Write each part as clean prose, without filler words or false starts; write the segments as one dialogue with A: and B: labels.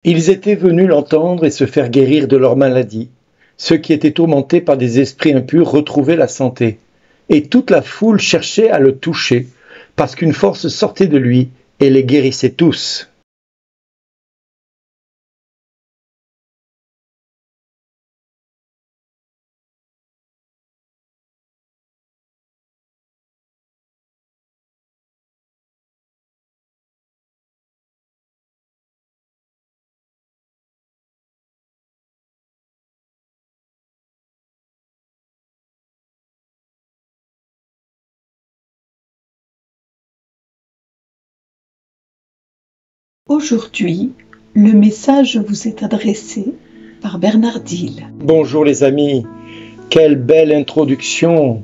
A: Ils étaient venus l'entendre et se faire guérir de leur maladie. Ceux qui étaient tourmentés par des esprits impurs retrouvaient la santé. Et toute la foule cherchait à le toucher, parce qu'une force sortait de lui et les guérissait tous.
B: Aujourd'hui, le message vous est adressé par Bernard Dille.
A: Bonjour les amis, quelle belle introduction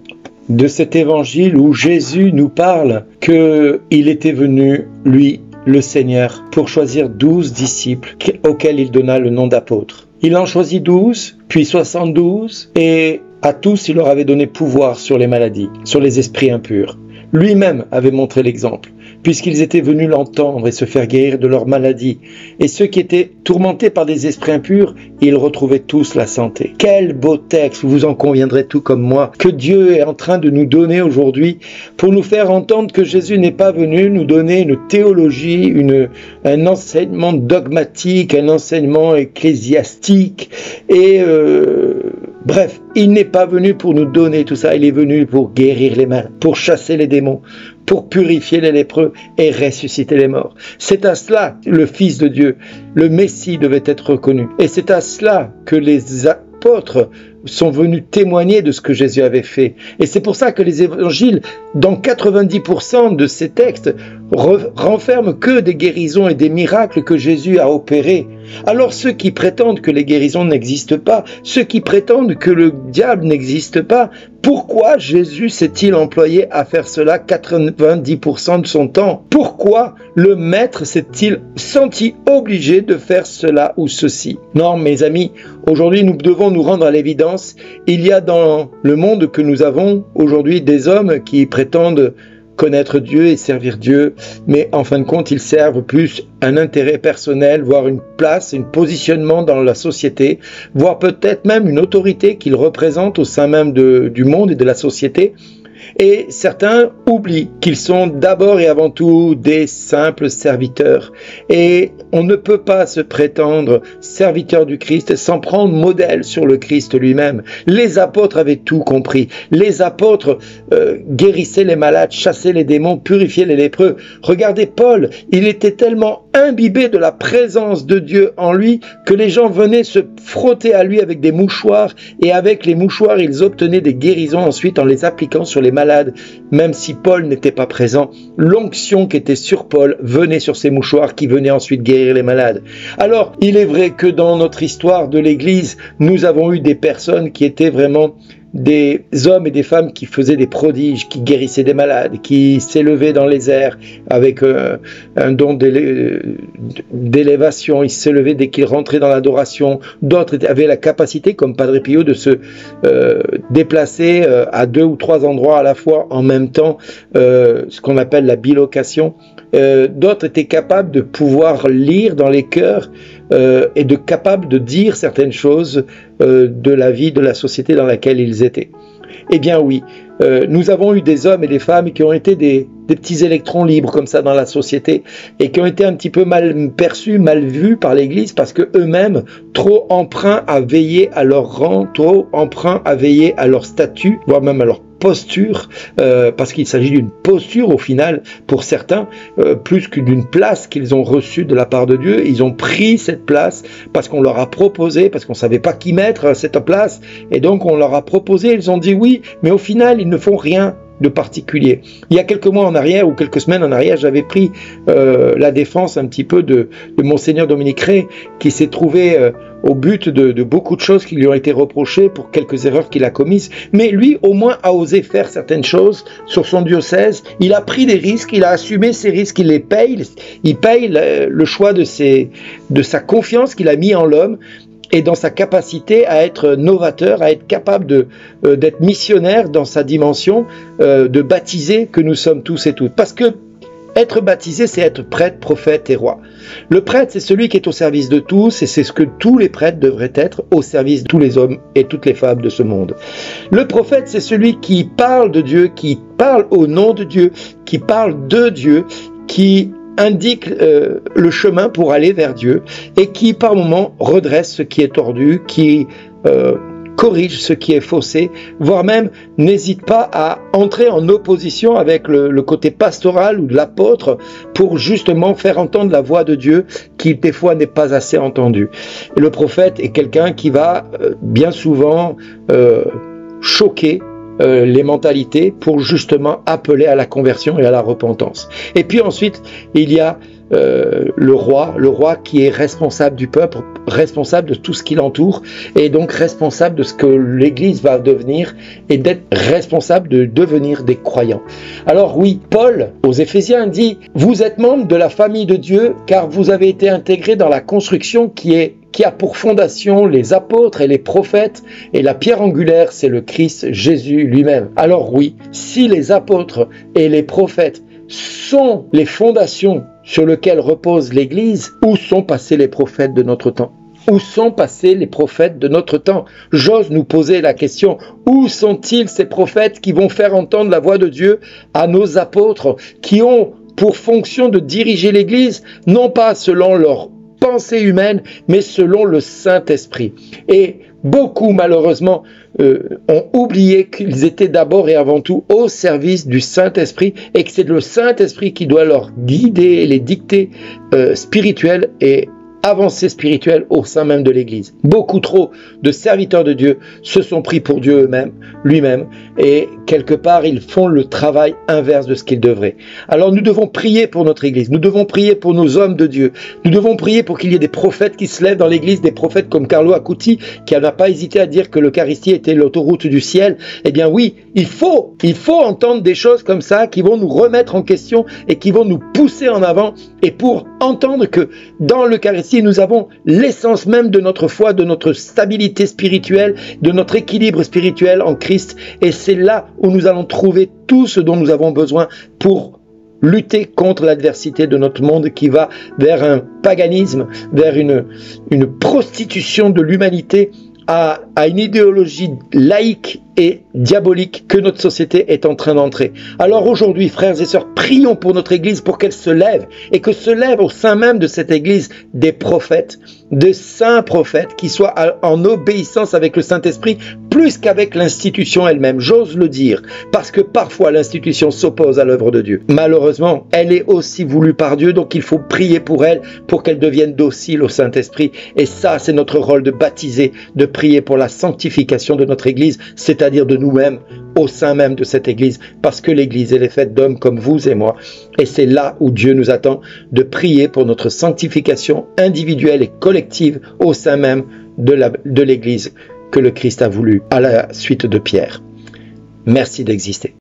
A: de cet évangile où Jésus nous parle qu'il était venu, lui, le Seigneur, pour choisir 12 disciples auxquels il donna le nom d'apôtres. Il en choisit 12, puis 72, et à tous il leur avait donné pouvoir sur les maladies, sur les esprits impurs. Lui-même avait montré l'exemple, puisqu'ils étaient venus l'entendre et se faire guérir de leur maladie. Et ceux qui étaient tourmentés par des esprits impurs, ils retrouvaient tous la santé. Quel beau texte, vous en conviendrez tout comme moi, que Dieu est en train de nous donner aujourd'hui pour nous faire entendre que Jésus n'est pas venu nous donner une théologie, un enseignement dogmatique, un enseignement ecclésiastique. Et bref, il n'est pas venu pour nous donner tout ça, il est venu pour guérir les malades, pour chasser les démons, pour purifier les lépreux et ressusciter les morts. C'est à cela le Fils de Dieu, le Messie devait être reconnu. Et c'est à cela que les apôtres sont venus témoigner de ce que Jésus avait fait. Et c'est pour ça que les évangiles, dans 90% de ces textes, renferment que des guérisons et des miracles que Jésus a opérés. Alors ceux qui prétendent que les guérisons n'existent pas, ceux qui prétendent que le diable n'existe pas, pourquoi Jésus s'est-il employé à faire cela 90% de son temps? Pourquoi le maître s'est-il senti obligé de faire cela ou ceci? Non, mes amis, aujourd'hui nous devons nous rendre à l'évidence. Il y a dans le monde que nous avons aujourd'hui des hommes qui prétendent connaître Dieu et servir Dieu, mais en fin de compte, ils servent plus un intérêt personnel, voire une place, un positionnement dans la société, voire peut-être même une autorité qu'ils représentent au sein même du monde et de la société. Et certains oublient qu'ils sont d'abord et avant tout des simples serviteurs. Et on ne peut pas se prétendre serviteur du Christ sans prendre modèle sur le Christ lui-même. Les apôtres avaient tout compris. Les apôtres guérissaient les malades, chassaient les démons, purifiaient les lépreux. Regardez Paul, il était tellement imbibé de la présence de Dieu en lui que les gens venaient se frotter à lui avec des mouchoirs et avec les mouchoirs ils obtenaient des guérisons ensuite en les appliquant sur les malades. Même si Paul n'était pas présent, l'onction qui était sur Paul venait sur ces mouchoirs qui venaient ensuite guérir les malades. Alors il est vrai que dans notre histoire de l'Église, nous avons eu des personnes qui étaient vraiment des hommes et des femmes qui faisaient des prodiges, qui guérissaient des malades, qui s'élevaient dans les airs avec un don d'élévation. Ils s'élevaient dès qu'ils rentraient dans l'adoration. D'autres avaient la capacité, comme Padre Pio, de se déplacer à 2 ou 3 endroits à la fois en même temps, ce qu'on appelle la bilocation. D'autres étaient capables de pouvoir lire dans les cœurs et capables de dire certaines choses de la vie, de la société dans laquelle ils étaient. Eh bien oui, nous avons eu des hommes et des femmes qui ont été des petits électrons libres comme ça dans la société et qui ont été un petit peu mal perçus, mal vus par l'Église parce que eux-mêmes trop emprunts à veiller à leur rang, trop emprunts à veiller à leur statut, voire même à leur posture, parce qu'il s'agit d'une posture au final pour certains, plus que d'une place qu'ils ont reçue de la part de Dieu. Ils ont pris cette place parce qu'on leur a proposé, parce qu'on ne savait pas qui mettre à cette place, et donc on leur a proposé, ils ont dit oui, mais au final ils ne font rien de particulier. Il y a quelques mois en arrière ou quelques semaines en arrière, j'avais pris la défense un petit peu de Monseigneur Dominique Rey qui s'est trouvé au but de beaucoup de choses qui lui ont été reprochées pour quelques erreurs qu'il a commises, mais lui au moins a osé faire certaines choses sur son diocèse. Il a pris des risques, il a assumé ces risques, il les paye, il paye le choix de sa confiance qu'il a mis en l'homme et dans sa capacité à être novateur, à être capable d'être missionnaire dans sa dimension, de baptiser que nous sommes tous et toutes. Parce que Être baptisé, c'est être prêtre, prophète et roi. Le prêtre, c'est celui qui est au service de tous, et c'est ce que tous les prêtres devraient être, au service de tous les hommes et toutes les femmes de ce monde. Le prophète, c'est celui qui parle de Dieu, qui parle au nom de Dieu, qui parle de Dieu, qui indique le chemin pour aller vers Dieu, et qui par moments redresse ce qui est tordu, qui corrige ce qui est faussé, voire même n'hésite pas à entrer en opposition avec le côté pastoral ou de l'apôtre pour justement faire entendre la voix de Dieu qui des fois n'est pas assez entendue. Et le prophète est quelqu'un qui va bien souvent choquer les mentalités pour justement appeler à la conversion et à la repentance. Et puis ensuite, il y a le roi qui est responsable du peuple, responsable de tout ce qui l'entoure, et donc responsable de ce que l'Église va devenir, et d'être responsable de devenir des croyants. Alors oui, Paul, aux Éphésiens, dit « Vous êtes membres de la famille de Dieu, car vous avez été intégrés dans la construction qui a pour fondation les apôtres et les prophètes, et la pierre angulaire, c'est le Christ Jésus lui-même. » Alors oui, si les apôtres et les prophètes sont les fondations sur lesquelles repose l'Église, où sont passés les prophètes de notre temps? Où sont passés les prophètes de notre temps? J'ose nous poser la question, où sont-ils ces prophètes qui vont faire entendre la voix de Dieu à nos apôtres, qui ont pour fonction de diriger l'Église, non pas selon leur pensée humaine, mais selon le Saint-Esprit? Et beaucoup, malheureusement, ont oublié qu'ils étaient d'abord et avant tout au service du Saint-Esprit, et que c'est le Saint-Esprit qui doit leur guider et les dicter spirituels et avancée spirituelle au sein même de l'Église. Beaucoup trop de serviteurs de Dieu se sont pris pour Dieu eux-mêmes, lui-même, et quelque part ils font le travail inverse de ce qu'ils devraient. Alors nous devons prier pour notre Église, nous devons prier pour nos hommes de Dieu, nous devons prier pour qu'il y ait des prophètes qui se lèvent dans l'Église, des prophètes comme Carlo Acuti, qui n'a pas hésité à dire que l'Eucharistie était l'autoroute du ciel. Eh bien oui, il faut entendre des choses comme ça qui vont nous remettre en question et qui vont nous pousser en avant, et pour entendre que dans l'Eucharistie, nous avons l'essence même de notre foi, de notre stabilité spirituelle, de notre équilibre spirituel en Christ. Et c'est là où nous allons trouver tout ce dont nous avons besoin pour lutter contre l'adversité de notre monde qui va vers un paganisme, vers une prostitution de l'humanité, à une idéologie laïque et diabolique que notre société est en train d'entrer. Alors aujourd'hui, frères et sœurs, prions pour notre Église, pour qu'elle se lève, et que se lève au sein même de cette Église des prophètes, de saints prophètes, qui soient en obéissance avec le Saint-Esprit, plus qu'avec l'institution elle-même. J'ose le dire, parce que parfois l'institution s'oppose à l'œuvre de Dieu. Malheureusement, elle est aussi voulue par Dieu, donc il faut prier pour elle, pour qu'elle devienne docile au Saint-Esprit. Et ça, c'est notre rôle de baptiser, de prier pour la sanctification de notre Église, c'est-à-dire de nous-mêmes, au sein même de cette Église, parce que l'Église, elle est faite d'hommes comme vous et moi, et c'est là où Dieu nous attend, de prier pour notre sanctification individuelle et collective au sein même de l'Église que le Christ a voulu à la suite de Pierre. Merci d'exister.